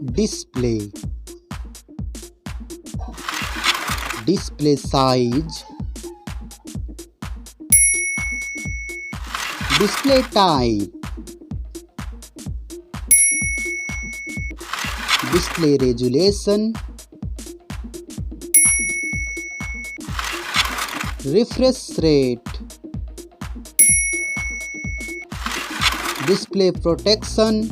Display. Display size. Display type. Display resolution. Refresh rate. Display protection.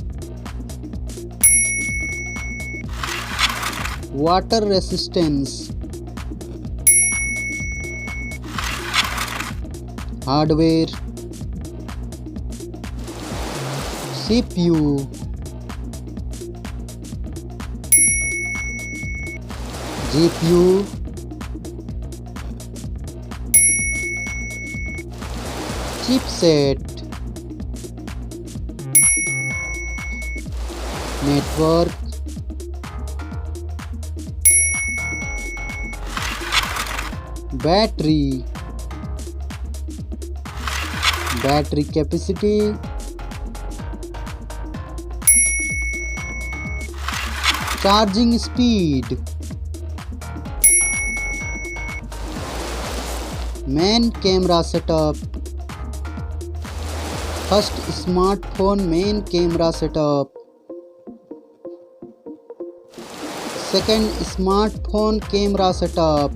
Water resistance. Hardware. CPU. GPU. Chipset. Network. Battery. Battery capacity. Charging speed. Main camera setup. First smartphone main camera setup. Second smartphone camera setup.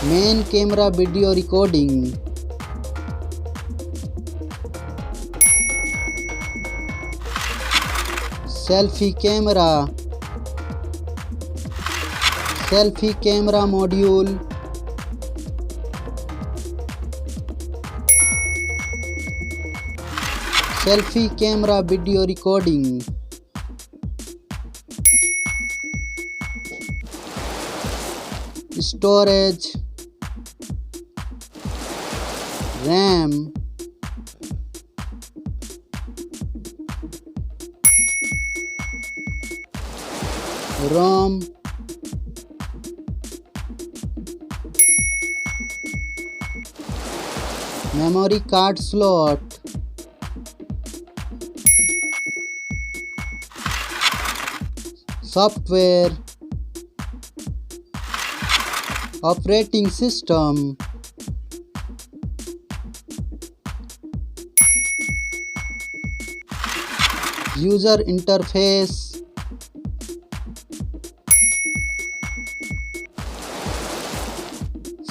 Main camera video recording. Selfie camera. Selfie camera module. Selfie camera video recording. Storage. RAM. ROM. Memory card slot. Software. Operating system. User interface.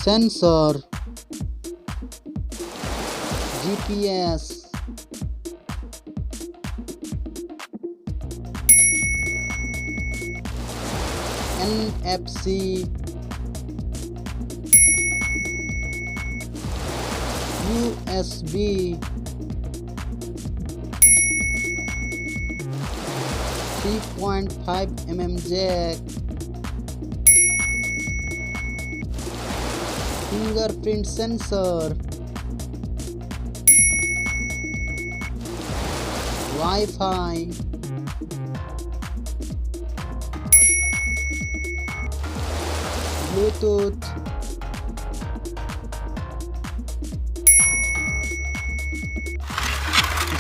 Sensor. GPS. NFC. USB. 3.5 mm jack. Fingerprint sensor. Wi-Fi. Bluetooth.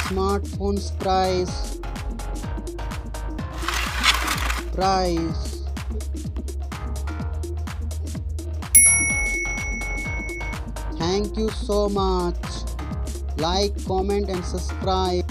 Smartphone's price. Thank you so much. Like, comment and subscribe.